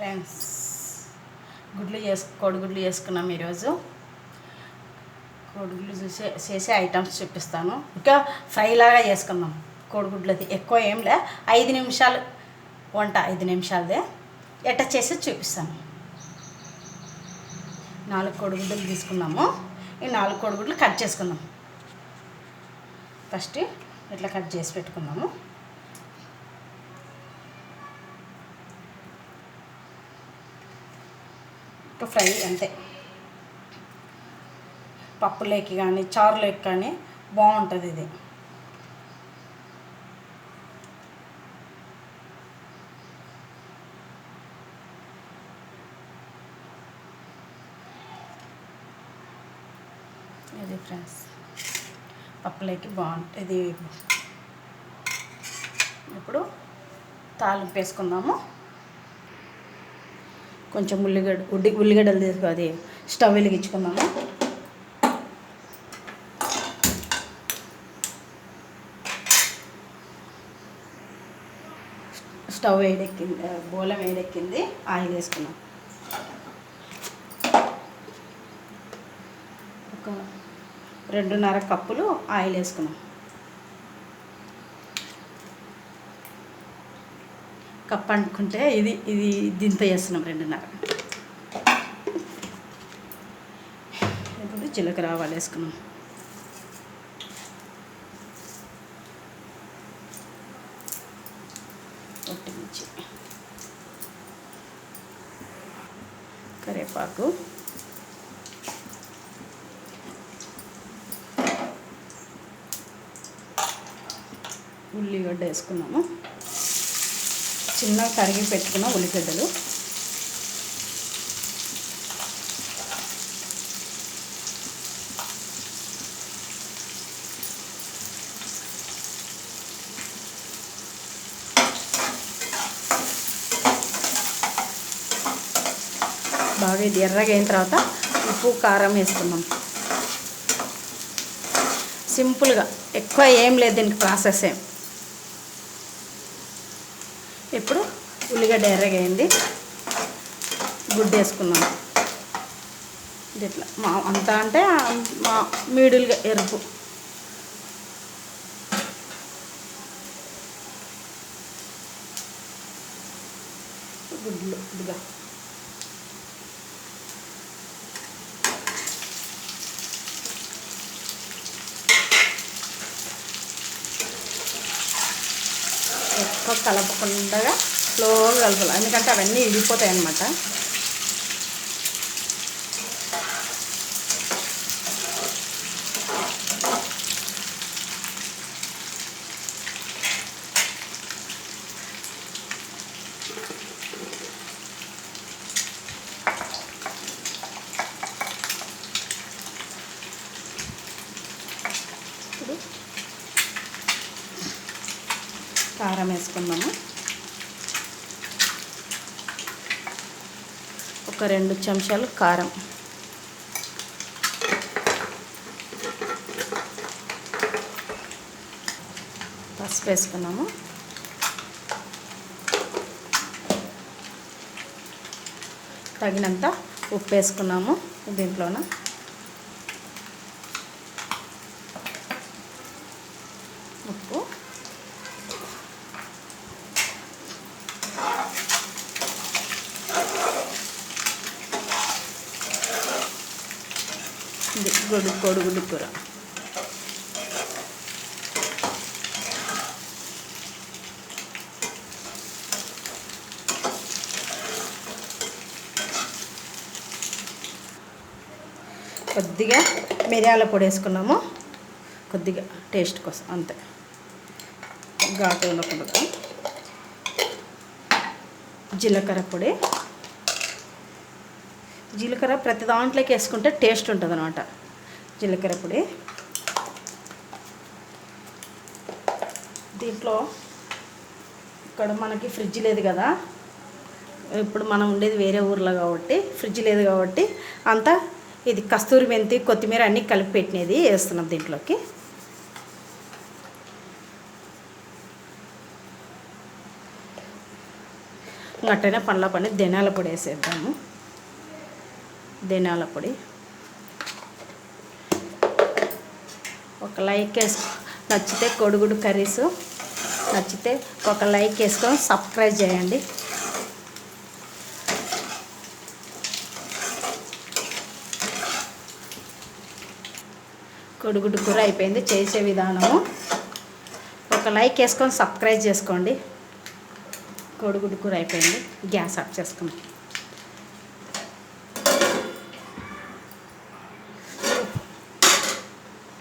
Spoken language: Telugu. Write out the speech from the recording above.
ఫ్రెండ్స్, కోడిగుడ్లు చేసుకున్నాం ఈరోజు. కోడిగుడ్లు చేసే ఐటమ్స్ చూపిస్తాను. ఇంకా ఫ్రై లాగా చేసుకుందాం కోడిగుడ్లది. ఎక్కువ ఏంలే, 5 నిమిషాలు వంట, 5 నిమిషాలదే. ఎట్ట చేసి చూపిస్తాను. 4 కోడిగుడ్లు తీసుకున్నాము. ఈ 4 కోడిగుడ్లు కట్ చేసుకుందాం. ఫస్ట్ ఇట్లా కట్ చేసి పెట్టుకున్నాము. ఫ్రై అంతే. పప్పులోకి కానీ చారులోకి కానీ బాగుంటుంది ఇది. ఇది ఫ్రెండ్స్, పప్పులోకి బాగుంటుంది. ఇప్పుడు తాలింపు వేసుకుందాము. కొంచెం ఉల్లిగడ్డలు తీసుకు అది స్టవ్ వెలిగించుకుందాము. స్టవ్ వేడెక్కింది, బోలం వేడెక్కింది. ఆయిల్ వేసుకున్నాం. ఒక 2.5 కప్పులు ఆయిల్ వేసుకున్నాం. కప్పు అనుకుంటే ఇది దీంతో వేస్తున్నాం 2.5. ఇప్పుడు జీలకర్ర ఆవాలు వేసుకున్నాం. మిర్చి, కరివేపాకు, ఉల్లిగడ్డ వేసుకున్నాము. చిన్నగా తరిగి పెట్టుకున్న ఉల్లిగడ్డలు, బాగా ఇది ఎర్రగా అయిన తర్వాత ఉప్పు కారం వేసుకున్నాం. సింపుల్గా, ఎక్కువ ఏం లేదు దీనికి ప్రాసెస్ ఏం. ఇప్పుడు ఉల్లిగడ్డ ఎర్రగా అయింది, గుడ్డు వేసుకున్నాం. ఇది ఇట్లా అంతా అంటే మీడిల్గా ఎరుపు. గుడ్లు ఇదిగా ఎక్కువ కలపకుండా స్లోగా కలపాలి, ఎందుకంటే అవన్నీ ఇడిపోతాయి అన్నమాట. ఇప్పుడు కారం వేసుకుందాము. ఒక 2 చెంచాలు కారం, పసుపు వేసుకున్నాము. తగినంత ఉప్పు వేసుకున్నాము. దీంట్లోన ఉప్పు, కోడిగుడ్డు కూర. కొద్దిగా మిరియాల పొడి వేసుకున్నాము, కొద్దిగా టేస్ట్ కోసం అంతే, ఘాటు ఉండకుండా. జీలకర్ర పొడి, జీలకర్ర ప్రతి దాంట్లోకి వేసుకుంటే టేస్ట్ ఉంటుంది అన్నమాట. జీలకర్ర పొడి దీంట్లో, ఇక్కడ మనకి ఫ్రిడ్జ్ లేదు కదా, ఇప్పుడు మనం ఉండేది వేరే ఊర్లో కాబట్టి ఫ్రిడ్జ్ లేదు కాబట్టి అంతా ఇది కస్తూరి మెంతి, కొత్తిమీర అన్నీ కలిపి పెట్టినది వేస్తున్నాం దీంట్లోకి. అట్టనే పండ్ల పని ధనియాల పొడి వేసేద్దాము. ధనియాల పొడి ఒక లైక్ నచ్చితే కోడిగుడ్డు కర్రీస్ నచ్చితే ఒక లైక్ వేసుకొని సబ్స్క్రైబ్ చేయండి. కోడిగుడ్డు కూర అయిపోయింది. చేసే విధానము ఒక లైక్ వేసుకొని సబ్స్క్రైబ్ చేసుకోండి. కోడిగుడ్డు కూర అయిపోయింది. గ్యాస్ ఆఫ్ చేసుకుందాం.